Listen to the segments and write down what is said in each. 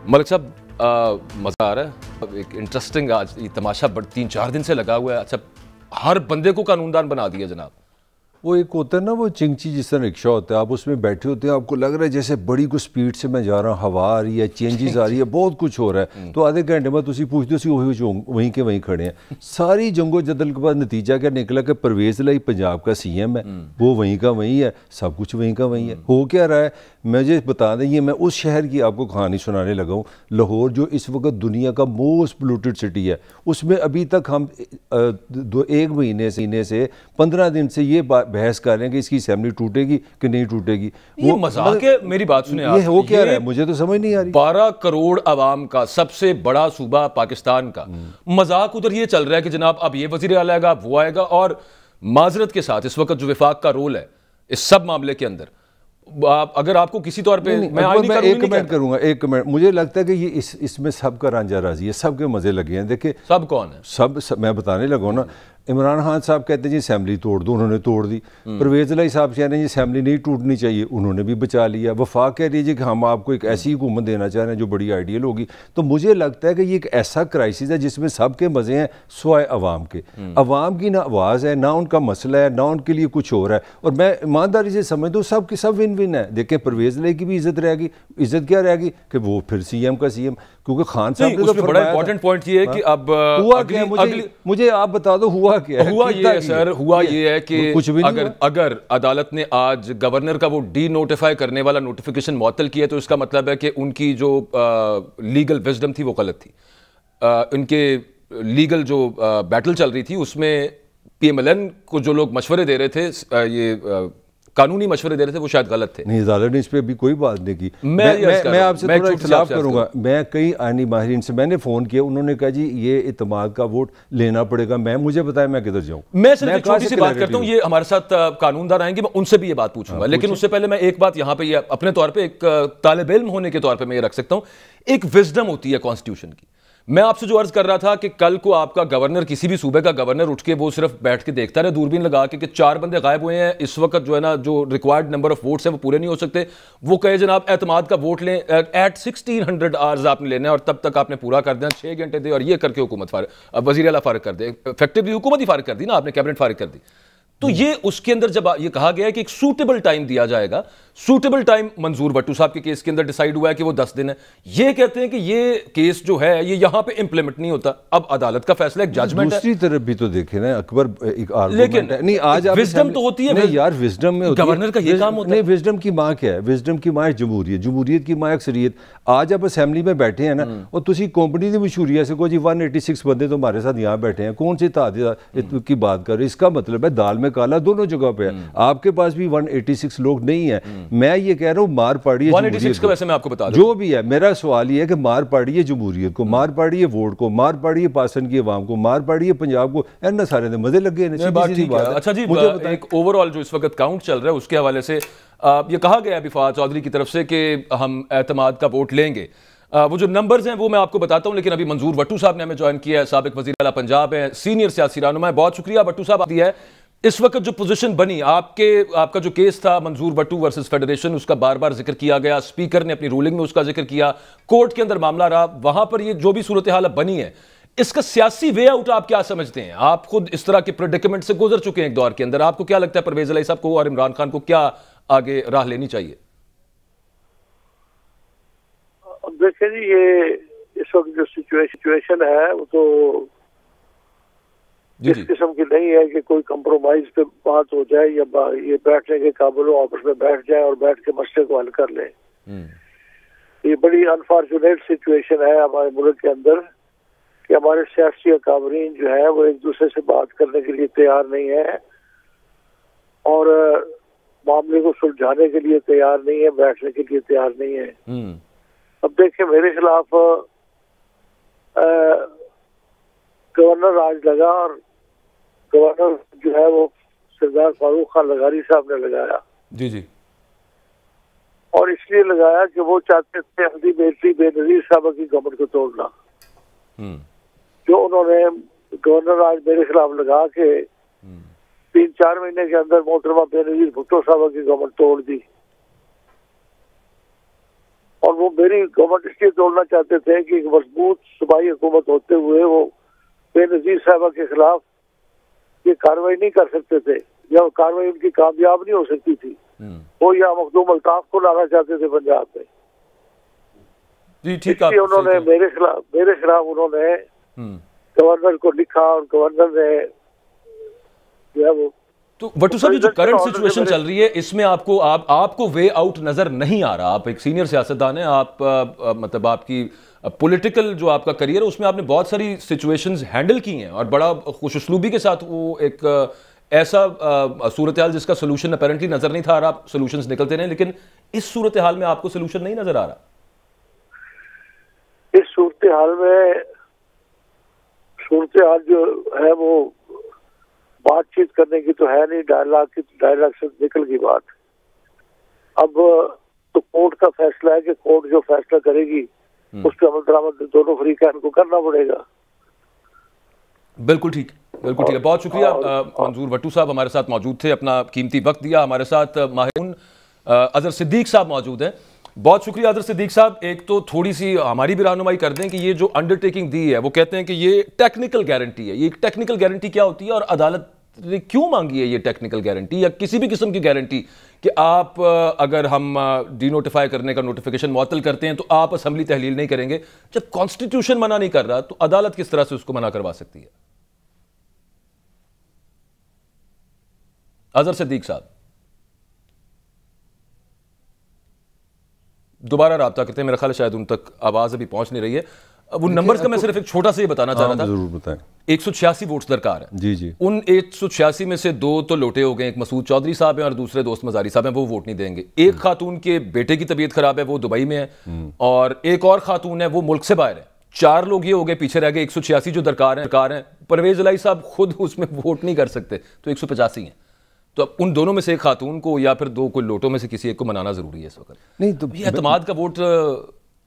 मलिक साहब, मज़ा आ रहा है। एक इंटरेस्टिंग आज ये तमाशा 3-4 दिन से लगा हुआ है। अच्छा, हर बंदे को कानूनदान बना दिया जनाब। वो एक होता है ना, वो चिंगची जिस तरह रिक्शा होता है, आप उसमें बैठे होते हैं, आपको लग रहा है जैसे बड़ी कुछ स्पीड से मैं जा रहा हूँ, हवा आ रही है, चेंजेस आ रही है, बहुत कुछ हो रहा है। तो आधे घंटे में तुम पूछते हो वहीं के वहीं खड़े हैं। सारी जंगो जदल के बाद नतीजा क्या निकला कि परवेज़ लाई पंजाब का CM है, वो वहीं का वहीं है, सब कुछ वहीं का वहीं है। हो क्या रहा है मुझे बता दें, ये मैं उस शहर की आपको कहानी सुनाने लगा हूँ, लाहौर, जो इस वक्त दुनिया का मोस्ट पोल्यूटेड सिटी है। उसमें अभी तक हम 1 महीने से 15 दिन से ये बहस कर रहे हैं कि इसकी असेंबली टूटेगी कि नहीं टूटेगी। वो मजाक है। मेरी बात सुने आप, ये हो क्या रहा है मुझे तो समझ नहीं आ रही। 12 करोड़ आवाम का सबसे बड़ा सूबा पाकिस्तान का मजाक उधर ये चल रहा है कि जनाब अब ये वजीर आला आएगा, वो आएगा। और माजरत के साथ इस वक्त जो विफाक का रोल है इस सब मामले के अंदर, अगर आपको किसी तौर पे मैं एक कमेंट करूंगा, एक कमेंट। मुझे लगता है कि ये इसमें सबका रांझा राजी है, सबके मजे लगे हैं। देखिए सब कौन है? सब मैं बताने लगा ना। इमरान खान साहब कहते हैं जी असेंबली तोड़ दो, उन्होंने तोड़ दी। परवेज़ लाई साहब कह रहे हैं जी असेंबली नहीं टूटनी चाहिए, उन्होंने भी बचा लिया। वफाक कह रही है जी कि हम आपको एक ऐसी हुकूमत देना चाह रहे हैं जो बड़ी आइडियल होगी। तो मुझे लगता है कि ये एक ऐसा क्राइसिस है जिसमें सबके मज़े हैं सिवाय अवाम के। अवाम की ना आवाज़ है, ना उनका मसला है, ना उनके लिए कुछ हो रहा है। और मैं ईमानदारी से समझता हूँ सब के सब विन विन है। देखें, परवेज़ लाई की भी इज्जत रहेगी। इज्जत क्या रहेगी कि वो फिर CM का CM, क्योंकि खान साहब ने तो बड़ा इंपॉर्टेंट पॉइंट ये है कि अब हुआ क्या, मुझे आप बता दो हुआ क्या है? हुआ ये है सर, हुआ ये है कि कुछ भी अगर अदालत ने आज गवर्नर का वो डी नोटिफाई करने वाला नोटिफिकेशन मुअत्तल किया तो इसका मतलब है कि उनकी जो लीगल विजडम थी वो गलत थी। उनके लीगल जो बैटल चल रही थी उसमें PMLN को जो लोग मशवरे दे रहे थे, ये कानूनी मशवरे दे रहे थे, वो शायद गलत थे। नहीं, अदालत ने इस पर भी कोई बात नहीं की। मैं आपसे थोड़ा इख्तिलाफ करूंगा। मैं कई आईनी माहिरीन से मैंने फ़ोन किया, उन्होंने कहा जी ये इत्तेमाद का वोट लेना पड़ेगा। मुझे बताया मैं किधर जाऊँ। मैं सिर्फ एक छोटी सी बात करता हूँ, ये हमारे साथ कानूनदार आएंगे, मैं उनसे भी ये बात पूछूंगा। लेकिन उससे पहले मैं एक बात यहाँ पे ये अपने तौर पर एक तालिब इल्म होने के तौर पर मैं ये रख सकता हूँ। एक विजडम होती है कॉन्स्टिट्यूशन की। मैं आपसे जो अर्ज कर रहा था कि कल को आपका गवर्नर, किसी भी सूबे का गवर्नर उठ के वो सिर्फ बैठ के देखता रहे दूरबीन लगा के कि 4 बंदे गायब हुए हैं इस वक्त, जो है ना, जो रिक्वायर्ड नंबर ऑफ वोट्स है वो पूरे नहीं हो सकते, वो कहे जनाब एतमाद का वोट लें एट 1600 आवर्स आपने लेने और तब तक आपने पूरा कर देना, 6 घंटे दे और ये करके हुकूमत वजीर आला फारिग कर दे। इफेक्टिवली हुकूमत ही फारिग कर दी ना आपने, कैबिनेट फारिग कर दी। तो ये उसके अंदर जब ये कहा गया है कि एक सूटेबल टाइम दिया जाएगा, सूटेबल टाइम मंजूर भट्टू साहब के केस के अंदर डिसाइड हुआ है कि वो 10 दिन है। ये कहते हैं कि ये केस जो है ये यहां पे इंप्लीमेंट नहीं होता। अब अदालत का फैसला, एक जजमेंट है। दूसरी तरफ भी तो देखे ना अकबर, एक लेकिन नहीं आज विजडम तो होती है। नहीं यार, विजडम में गवर्नर का ये काम होता है। नहीं, विजडम की माँ क्या है? विजडम की माँ है जमहूरियत, जमहूरियत की माँ अक्सरियत। आज आप असेंबली में बैठे हैं ना, और तुसी कंपनी की मशहूरियत से को जी 186 बंदे तो हमारे साथ यहाँ बैठे हैं, कौन सी तादाद की बात कर रहे? इसका मतलब है दाल में काला दोनों जगह पे है। आपके पास भी 186 लोग नहीं है। मैं ये कह रहा हूँ मार पड़ी है 186 का, वैसे मैं आपको बता दूं, जो भी है। मेरा सवाल ये है कि मार पड़ी है जमहूरियत को, मार पड़ी है वोट को, मार पड़ी है पाकिस्तान की आवाम को, मार पड़ी है पंजाब को। ना सारे ने मजे लगे हैं। अच्छा जी, एक ओवरऑल जो इस वक्त काउंट चल रहा है उसके हवाले से ये कहा गया है बिफात चौधरी की तरफ से कि हम एतमाद का वोट लेंगे। वो जो नंबर्स हैं वो मैं आपको बताता हूं, लेकिन अभी मंजूर भट्टू साहब ने हमें ज्वाइन किया है, साबिक वज़ीर आला पंजाब है, सीनियर सियासी रहनुमा है। बहुत शुक्रिया भट्टू साहब दिया है। इस वक्त जो पोजीशन बनी आपका जो केस था मंजूर भट्टू वर्सेस फेडरेशन, उसका बार बार जिक्र किया गया, स्पीकर ने अपनी रूलिंग में उसका जिक्र किया, कोर्ट के अंदर मामला रहा, वहां पर ये जो भी सूरत हाल बनी है, इसका सियासी वे आउट आप क्या समझते हैं? आप खुद इस तरह के प्रेडिकेमेंट से गुजर चुके हैं एक दौर के अंदर, आपको क्या लगता है परवेज़ अली साहब को और इमरान खान को क्या आगे राह लेनी चाहिए? देखिए जी, ये इस वक्त जो सिचुएशन है वो तो इस किस्म की नहीं है कि कोई कंप्रोमाइज पे बात हो जाए या ये बैठने के काबिल हो, आपस में बैठ जाए और बैठ के मसले को हल कर ले। ये बड़ी अनफॉर्चुनेट सिचुएशन है हमारे मुल्क के अंदर कि हमारे सियासी अकाबरीन जो है वो एक दूसरे से बात करने के लिए तैयार नहीं है और मामले को सुलझाने के लिए तैयार नहीं है, बैठने के लिए तैयार नहीं है। अब देखिए, मेरे खिलाफ गवर्नर राज लगा और गवर्नर जो है वो सरदार फारूक खान लगारी साहब ने लगाया। जी जी। और इसलिए लगाया कि वो चाहते थे हल्दी बेटी बेनजीर साहब की गवर्नमेंट को तोड़ना। जो उन्होंने गवर्नर आज मेरे खिलाफ लगा के 3-4 महीने के अंदर मोहतरमा बेनजीर भुट्टो साहब की गवर्नमेंट तोड़ दी। और वो मेरी गवर्नमेंट इसलिए तोड़ना चाहते थे कि एक मजबूत सूबाई हुकूमत होते हुए वो बेनजीर साहबा के खिलाफ ये कार्रवाई नहीं कर सकते थे, या वो कार्रवाई उनकी कामयाब नहीं हो सकती थी। वो या मखदूम अल्ताफ को लाना चाहते थे पंजाब में। जी ठीक है। उन्होंने मेरे खिलाफ उन्होंने गवर्नर को लिखा और गवर्नर ने जो है वो। तो वट्टू साहब, जो करंट सिचुएशन चल रही है इसमें आपको वे आउट नजर नहीं आ रहा? आप एक सीनियर सियासतदान हैं, आप मतलब आपकी पॉलिटिकल जो आपका करियर है उसमें आपने बहुत सारी सिचुएशंस हैंडल की हैं और बड़ा खुशउस्लूबी के साथ वो एक ऐसा सूरत हाल जिसका सोल्यूशन अपेरेंटली नजर नहीं था आ रहा, आप सोल्यूशंस निकलते रहे, लेकिन इस सूरत हाल में आपको सोल्यूशन नहीं नजर आ रहा? इस सूरत हाल में जो है वो बातचीत करने की तो है नहीं, डायलॉग से निकल गई बात। अब तो कोर्ट का फैसला है कि कोर्ट जो फैसला करेगी उस पर अमल दरामद दोनों फरीकैन को करना पड़ेगा। बिल्कुल ठीक है। बहुत शुक्रिया मंजूर भट्टू साहब हमारे साथ मौजूद थे, अपना कीमती वक्त दिया। हमारे साथ माहिर अजहर सिद्दीक साहब मौजूद हैं। बहुत शुक्रिया अजहर सिद्दीक साहब। एक तो थोड़ी सी हमारी भी रहनुमाई कर दें कि ये जो अंडरटेकिंग दी है वो कहते हैं कि ये टेक्निकल गारंटी है। ये टेक्निकल गारंटी क्या होती है और अदालत ने क्यों मांगी है ये टेक्निकल गारंटी या किसी भी किस्म की गारंटी कि आप अगर हम डीनोटिफाई करने का नोटिफिकेशन मुअत्तल करते हैं तो आप असेंबली तहलील नहीं करेंगे? जब कॉन्स्टिट्यूशन मना नहीं कर रहा तो अदालत किस तरह से उसको मना करवा सकती है? अजहर सिद्दीक साहब दोबारा राब्ता करते हैं, मेरा ख्याल है शायद उन तक आवाज अभी पहुंच नहीं रही है। अब उन नंबर्स का मैं सिर्फ एक छोटा सा ये बताना चाह रहा था। जरूर बताएं। 186 वोट्स दरकार है। जी। उन 186 में से 2 तो लोटे हो गए, एक मसूद चौधरी साहब हैं और दूसरे दोस्त मजारी साहब हैं, वो वोट नहीं देंगे। एक खातून के बेटे की तबीयत खराब है, वो दुबई में है, और एक और खातून है वो मुल्क से बाहर है। 4 लोग ये हो गए, पीछे रह गए 186 जो दरकार हैं। परवेज इलाही साहब खुद उसमें वोट नहीं कर सकते, तो 185 हैं। तो अब उन दोनों में से एक खातून को या फिर 2 कोई लोटों में से किसी एक को मनाना जरूरी है इस वक्त। नहीं तो ये एतमाद का वोट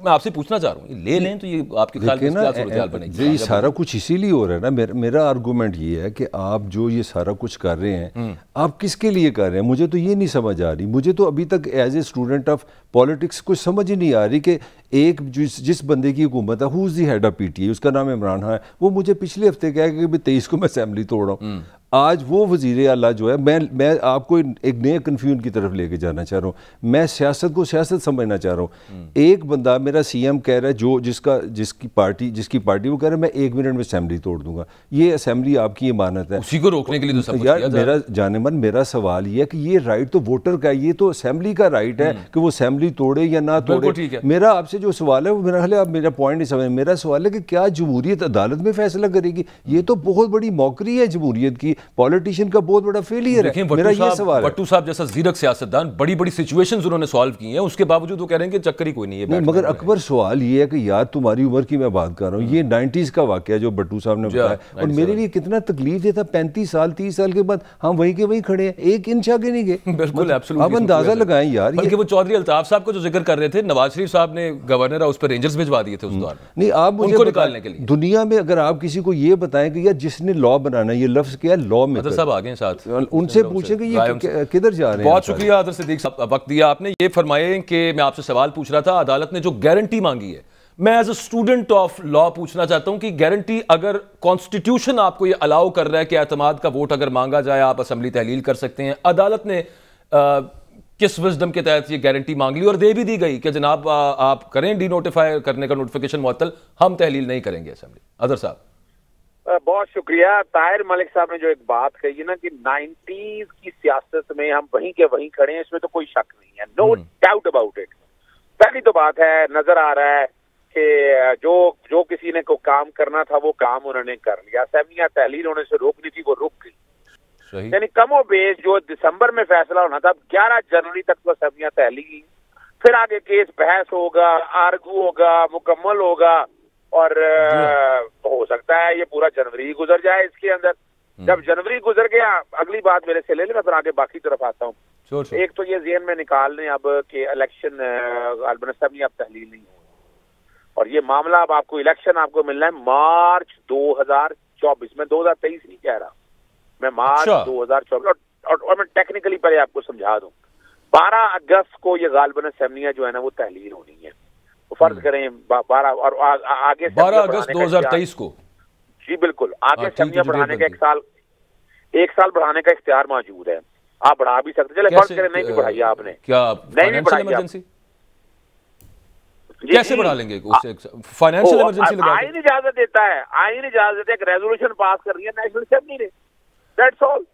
मैं आपसे पूछना चाह रहा हूँ, ले लें तो ये आपके ख्याल में क्या सूरत हाल बनेगी? ये सारा कुछ इसीलिए हो रहा है ना। मेरा आर्गूमेंट ये है कि आप जो ये सारा कुछ कर रहे हैं आप किसके लिए कर रहे हैं? मुझे तो ये नहीं समझ आ रही। मुझे तो अभी तक as a student of politics कुछ समझ ही नहीं आ रही कि एक जिस बंदे की हुकूमत है, who is the head of PTI, उसका नाम इमरान खान है, वो मुझे पिछले हफ्ते कहा कि 23 को मैं असेंबली तोड़ रहा हूँ। आज वो वजीर आला जो है, मैं आपको एक नए कन्फ्यूजन की तरफ लेके जाना चाह रहा हूँ। मैं सियासत को सियासत समझना चाह रहा हूँ। एक बंदा मेरा सीएम कह रहा है जिसकी पार्टी वो कह रहा है मैं 1 मिनट में असेंबली तोड़ दूंगा। ये असेंबली आपकी इमानत है, उसी को रोकने के लिए तो सब यार मेरा जानेमन मेरा सवाल ये है कि ये राइट तो वोटर का है, ये तो असेंबली का राइट है कि वो असेंबली तोड़े या ना तोड़े। मेरा आपसे जो सवाल है वो मेरा ख्याल है आप मेरा पॉइंट नहीं समझ। मेरा सवाल है कि क्या जमहूरियत अदालत में फैसला करेगी? ये तो बहुत बड़ी मौकरी है जमहूरियत की, पॉलिटिशियन का बहुत बड़ा फेलियर है। मेरा ये सवाल है। भट्टू साहब जैसा जीरक सियासतदान बड़ी बड़ी सिचुएशंस उन्होंने सॉल्व की हैं, उसके बावजूद वो कह रहे हैं कि चक्कर ही कोई नहीं है। मगर अकबर सवाल ये है कि यार तुम्हारी उम्र की मैं बात कर रहा हूँ, ये 90s का वाकया जो भट्टू साहब ने बताया, और मेरे लिए कितना तकलीफ देता। 35 साल 30 साल के बाद हम वहीं के वहीं खड़े हैं, एक इंच आगे नहीं गए। बिल्कुल, आप अंदाजा लगाएं यार। बल्कि वो चौधरी अल्ताफ साहब को जो जिक्र कर रहे थे, नवाज शरीफ साहब ने गवर्नर उस पर रेंजर्स भिजवा दिए थे उस दौर में। नहीं, आप उनको निकालने के लिए दुनिया में अगर आप किसी को ये बताएं कि यार जिसने लॉ बनाना, ये लफ्ज क्या है, लॉ में सब आगे साथ उनसे पूछे कि ये किधर जा रहे हैं। बहुत शुक्रिया अदर सिद्दीक साहब, वक्त दिया आपने। ये फरमाए कि मैं आपसे सवाल पूछ रहा था, अदालत ने जो गारंटी मांगी है, मैं as a student of law पूछना चाहता हूं कि गारंटी अगर कॉन्स्टिट्यूशन आपको ये अलाउ कर रहा है कि एतमाद का वोट अगर मांगा जाए आप असेंबली तहलील कर सकते हैं, अदालत ने किस विजडम के तहत ये गारंटी मांग ली और दे भी दी गई कि जनाब आप करें डीनोटिफाई करने का नोटिफिकेशन मुअत्तल, हम तहलील नहीं करेंगे असेंबली। अदर साहब बहुत शुक्रिया। ताहिर मलिक साहब ने जो एक बात कही है ना कि 90s की सियासत में हम वहीं के वहीं खड़े हैं, इसमें तो कोई शक नहीं है, नो डाउट अबाउट इट। पहली तो बात है, नजर आ रहा है कि जो किसी ने को काम करना था वो काम उन्होंने कर लिया। असेंबलियां तहलील होने से रोकनी थी, वो रुक गई। यानी कमो बेश जो दिसंबर में फैसला होना था, 11 जनवरी तक तो असेंबलियां तहलील, फिर आगे केस बहस होगा, आर्गू होगा, मुकम्मल होगा, और हो सकता है ये पूरा जनवरी गुजर जाए इसके अंदर। जब जनवरी गुजर गया, अगली बात मेरे से ले ले, मैं फिर आगे बाकी तरफ आता हूँ। एक तो ये ज़हन में निकाल लें अब कि इलेक्शन असेंबली अब तहलील नहीं हो, और ये मामला अब आपको इलेक्शन आपको मिलना है मार्च 2024 में, 2023 नहीं कह रहा मैं, मार्च 2024। और मैं टेक्निकली पहले आपको समझा दूं, 12 अगस्त को ये गालिबन असेंबलियां जो है ना वो तहलील होनी है। फर्ज करें 12 और आगे 12 अगस्त 2023 को। जी बिल्कुल, आगे सेमियां बढ़ाने का एक साल बढ़ाने का इख्तियार मौजूद है, आप बढ़ा भी सकते। चले फर्ज करें नहीं भी बढ़ाई आपने, क्या नहीं भी बढ़ाई इमरजेंसी कैसे बढ़ा लेंगे उससे? फाइनेंशियल इमरजेंसी लगा आईन इजाजत देता है, आईन इजाजत देता है, एक रेजोल्यूशन पास कर रही है नेशनल असेंबली ने, दैट्स ऑल।